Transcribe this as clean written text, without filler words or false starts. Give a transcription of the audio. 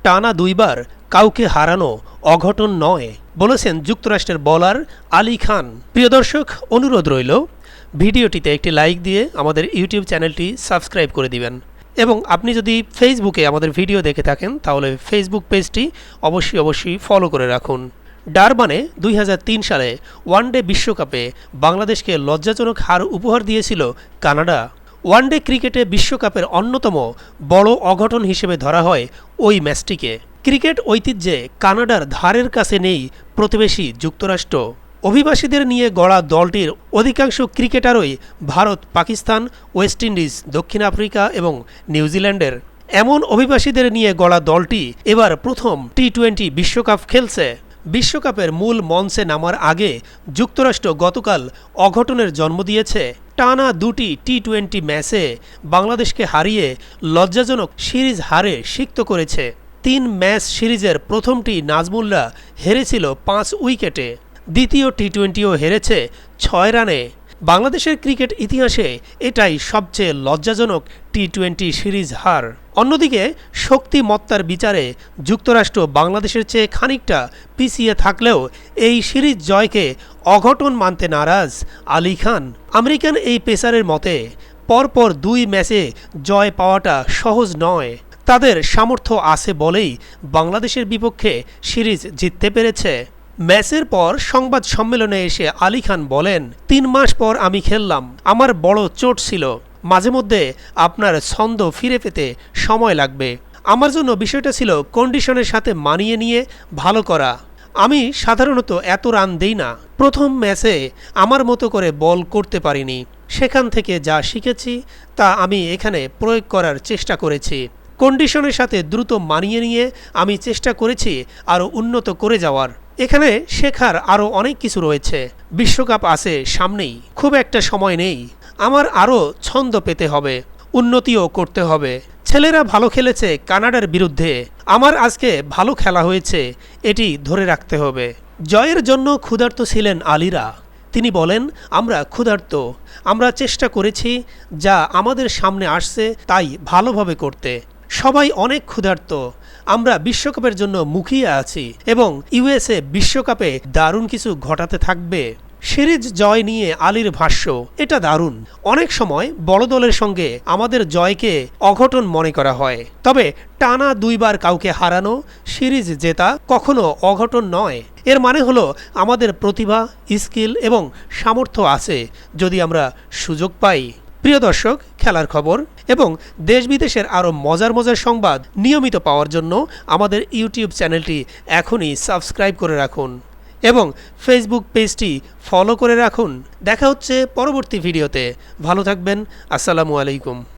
টানা দুইবার কাউকে হারানো অঘটন নয় বলেছেন যুক্তরাষ্ট্রের বোলার আলী খান। প্রিয় দর্শক, অনুরোধ রইল ভিডিওটিতে একটি লাইক দিয়ে আমাদের ইউটিউব চ্যানেলটি সাবস্ক্রাইব করে দিবেন এবং আপনি যদি ফেসবুকে আমাদের ভিডিও দেখে থাকেন তাহলে ফেসবুক পেজটি অবশ্যই ফলো করে রাখুন। ডারবানে 2003 সালে ওয়ানডে বিশ্বকাপে বাংলাদেশকে লজ্জাজনক হার উপহার দিয়েছিল কানাডা। ওয়ানডে ক্রিকেটে বিশ্বকাপের অন্যতম বড় অঘটন হিসেবে ধরা হয় ওই ম্যাচটিকে। ক্রিকেট ঐতিহ্যে কানাডার ধারের কাছে নেই প্রতিবেশী যুক্তরাষ্ট্র। অভিবাসীদের নিয়ে গড়া দলটির অধিকাংশ ক্রিকেটারই ভারত, পাকিস্তান, ওয়েস্ট ইন্ডিজ, দক্ষিণ আফ্রিকা এবং নিউজিল্যান্ডের। এমন অভিবাসীদের নিয়ে গড়া দলটি এবার প্রথম টি-20 বিশ্বকাপ খেলছে। বিশ্বকাপের মূল মঞ্চে নামার আগে যুক্তরাষ্ট্র গতকাল অঘটনের জন্ম দিয়েছে। টানা দুটি টি-20 ম্যাচে বাংলাদেশকে হারিয়ে লজ্জাজনক সিরিজ হারে সিক্ত করেছে। 3 ম্যাচ সিরিজের প্রথমটি নাজমুলরা হেরেছিল 5 উইকেটে, দ্বিতীয় টি-20ও হেরেছে 6 রানে। বাংলাদেশের ক্রিকেট ইতিহাসে এটাই সবচেয়ে লজ্জাজনক টি-20 সিরিজ হার। অন্যদিকে শক্তিমত্তার বিচারে যুক্তরাষ্ট্র বাংলাদেশের চেয়ে খানিকটা পিছিয়ে থাকলেও এই সিরিজ জয়কে অঘটন মানতে নারাজ আলী খান। আমেরিকান এই পেসারের মতে পরপর 2 ম্যাচে জয় পাওয়াটা সহজ নয়। তাদের সামর্থ্য আছে বলেই বাংলাদেশের বিপক্ষে সিরিজ জিততে পেরেছে। ম্যাচের পর সংবাদ সম্মেলনে এসে আলী খান বলেন, 3 মাস পর আমি খেললাম, আমার বড় চোট ছিল, মাঝে মধ্যে আপনার ছন্দ ফিরে পেতে সময় লাগবে। আমার জন্য বিষয়টা ছিল কন্ডিশনের সাথে মানিয়ে নিয়ে ভালো করা। আমি সাধারণত এত রান দেই না। প্রথম ম্যাচে আমার মতো করে বল করতে পারিনি, সেখান থেকে যা শিখেছি তা আমি এখানে প্রয়োগ করার চেষ্টা করেছি। কন্ডিশনের সাথে দ্রুত মানিয়ে নিয়ে আমি চেষ্টা করেছি আরও উন্নত করে যাওয়ার। এখানে শেখার আরও অনেক কিছু রয়েছে। বিশ্বকাপ আছে সামনেই, খুব একটা সময় নেই। আমার আরও ছন্দ পেতে হবে, উন্নতিও করতে হবে। ছেলেরা ভালো খেলেছে কানাডার বিরুদ্ধে, আমার আজকে ভালো খেলা হয়েছে, এটি ধরে রাখতে হবে। জয়ের জন্য ক্ষুধার্ত ছিলেন আলীরা। তিনি বলেন, আমরা ক্ষুধার্ত, আমরা চেষ্টা করেছি যা আমাদের সামনে আসছে তাই ভালোভাবে করতে। সবাই অনেক ক্ষুধার্ত, আমরা বিশ্বকাপের জন্য মুখিয়ে আছি এবং ইউএসএ বিশ্বকাপে দারুণ কিছু ঘটাতে থাকবে। সিরিজ জয় নিয়ে আলীর ভাষ্য, এটা দারুণ। অনেক সময় বড় দলের সঙ্গে আমাদের জয়কে অঘটন মনে করা হয়, তবে টানা 2 বার কাউকে হারানো, সিরিজ জেতা কখনো অঘটন নয়। এর মানে হলো আমাদের প্রতিভা, স্কিল এবং সামর্থ্য আছে যদি আমরা সুযোগ পাই। প্রিয় দর্শক, খেলার খবর এবং দেশ বিদেশের আরও মজার সংবাদ নিয়মিত পাওয়ার জন্য আমাদের ইউটিউব চ্যানেলটি এখনই সাবস্ক্রাইব করে রাখুন এবং ফেসবুক পেজটি ফলো করে রাখুন। দেখা হচ্ছে পরবর্তী ভিডিওতে। ভালো থাকবেন। আসসালামু আলাইকুম।